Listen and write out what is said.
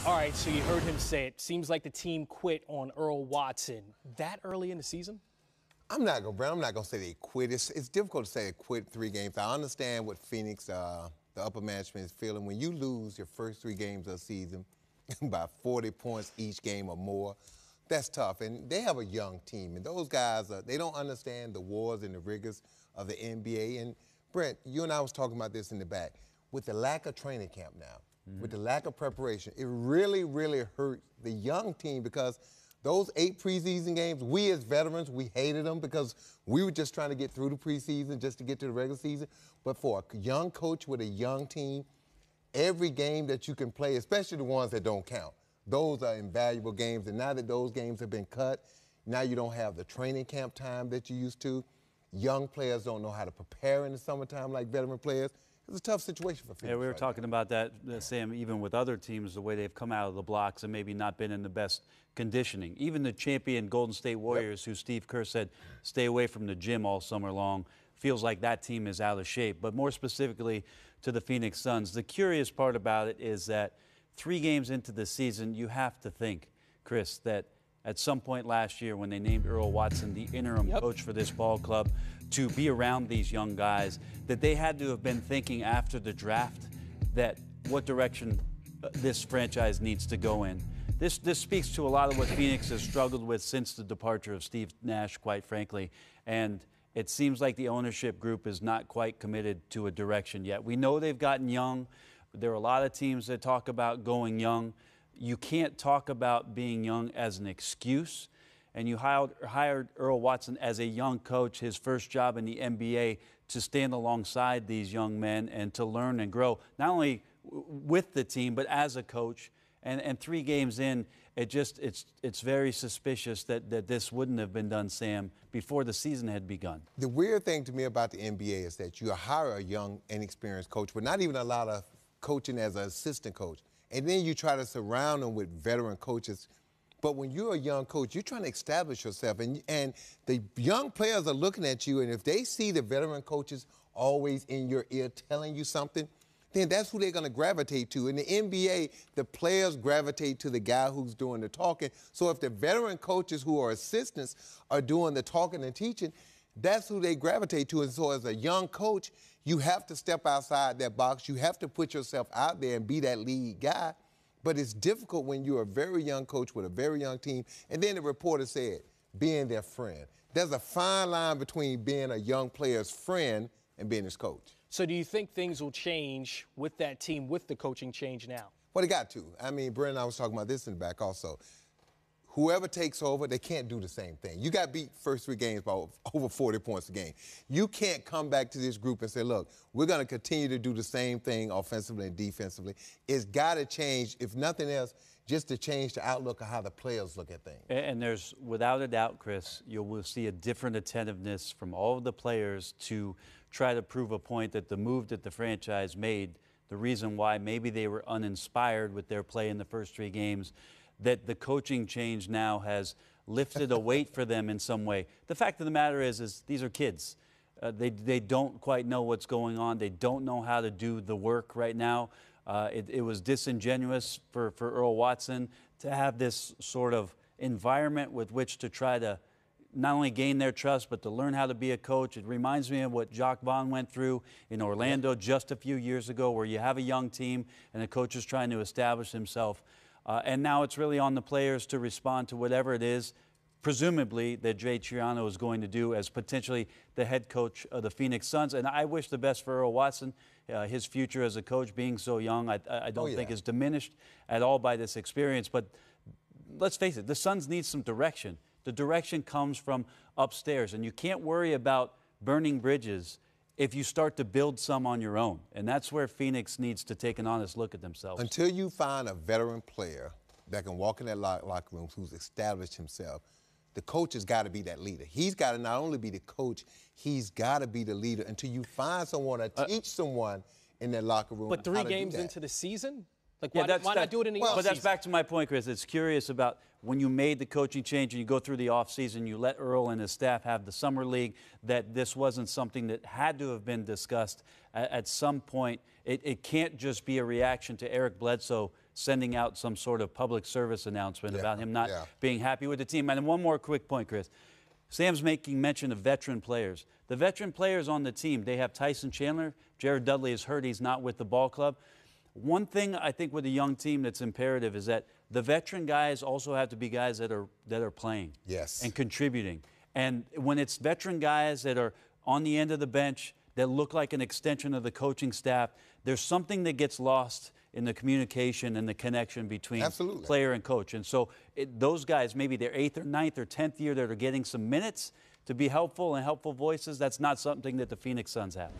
All right, so you heard him say it. Seems like the team quit on Earl Watson that early in the season? I'm not gonna say they quit. It's difficult to say they quit 3 games. I understand what Phoenix, the upper management, is feeling. When you lose your first 3 games of the season by 40 points each game or more, that's tough. And they have a young team, and those guys, they don't understand the wars and the rigors of the NBA. And Brent, you and I was talking about this in the back. With the lack of training camp now, with the lack of preparation, it really, really hurt the young team, because those 8 preseason games, we as veterans, we hated them because we were just trying to get through the preseason just to get to the regular season. But for a young coach with a young team, every game that you can play, especially the ones that don't count, those are invaluable games. And now that those games have been cut, now you don't have the training camp time that you used to. Young players don't know how to prepare in the summertime like veteran players. It's a tough situation for Phoenix. Yeah, we were talking about that, Sam, even with other teams, the way they've come out of the blocks and maybe not been in the best conditioning. Even the champion Golden State Warriors, who Steve Kerr said stay away from the gym all summer long, feels like that team is out of shape. But more specifically to the Phoenix Suns, the curious part about it is that 3 games into the season, you have to think, Chris, that at some point last year when they named Earl Watson the interim coach for this ball club to be around these young guys, that they had to have been thinking after the draft that what direction this franchise needs to go in. This speaks to a lot of what Phoenix has struggled with since the departure of Steve Nash, quite frankly. And it seems like the ownership group is not quite committed to a direction yet. We know they've gotten young. There are a lot of teams that talk about going young. You can't talk about being young as an excuse. And you hired Earl Watson as a young coach, his first job in the NBA, to stand alongside these young men and to learn and grow, not only with the team, but as a coach. And 3 games in, it's very suspicious that this wouldn't have been done, Sam, before the season had begun. The weird thing to me about the NBA is that you hire a young, inexperienced coach, but not even a lot of coaching as an assistant coach. And then you try to surround them with veteran coaches. But when you're a young coach, you're trying to establish yourself. And the young players are looking at you, and if they see the veteran coaches always in your ear telling you something, then that's who they're going to gravitate to. In the NBA, the players gravitate to the guy who's doing the talking. So if the veteran coaches who are assistants are doing the talking and teaching, that's who they gravitate to. And so as a young coach, you have to step outside that box. You have to put yourself out there and be that lead guy. But it's difficult when you're a very young coach with a very young team. And then the reporter said, being their friend. There's a fine line between being a young player's friend and being his coach. So do you think things will change with that team, with the coaching change now? Well, they got to. I mean, Brent and I was talking about this in the back also. Whoever takes over, they can't do the same thing. You got beat first 3 games by over 40 points a game. You can't come back to this group and say, look, we're going to continue to do the same thing offensively and defensively. It's got to change, if nothing else, just to change the outlook of how the players look at things. And there's, without a doubt, Chris, you will see a different attentiveness from all of the players to try to prove a point that the move that the franchise made, the reason why maybe they were uninspired with their play in the first 3 games, that the coaching change now has lifted a weight for them in some way. The fact of the matter is these are kids. They don't quite know what's going on. They don't know how to do the work right now. It was disingenuous for Earl Watson to have this sort of environment with which to try to not only gain their trust, but to learn how to be a coach. It reminds me of what Jacques Vaughn went through in Orlando just a few years ago, where you have a young team and the coach is trying to establish himself. And now it's really on the players to respond to whatever it is, presumably, that Jay Triano is going to do as potentially the head coach of the Phoenix Suns. And I wish the best for Earl Watson. His future as a coach, being so young, I don't think is diminished at all by this experience. But let's face it, the Suns need some direction. The direction comes from upstairs, and you can't worry about burning bridges if you start to build some on your own. And that's where Phoenix needs to take an honest look at themselves. Until you find a veteran player that can walk in that locker room who's established himself, the coach has got to be that leader. He's got to not only be the coach, he's got to be the leader until you find someone to teach someone in that locker room. But 3 games into the season? Like, yeah, why not do it in the offseason? But that's back to my point, Chris. It's curious about when you made the coaching change and you go through the offseason, you let Earl and his staff have the summer league, that this wasn't something that had to have been discussed at some point. It can't just be a reaction to Eric Bledsoe sending out some sort of public service announcement about him not being happy with the team. And one more quick point, Chris. Sam's making mention of veteran players. The veteran players on the team, they have Tyson Chandler. Jared Dudley is hurt. He's not with the ball club. One thing I think with a young team that's imperative is that the veteran guys also have to be guys that are playing and contributing. And when it's veteran guys that are on the end of the bench that look like an extension of the coaching staff, there's something that gets lost in the communication and the connection between player and coach. And so those guys, maybe their 8th or 9th or 10th year that are getting some minutes to be helpful and helpful voices, that's not something that the Phoenix Suns have.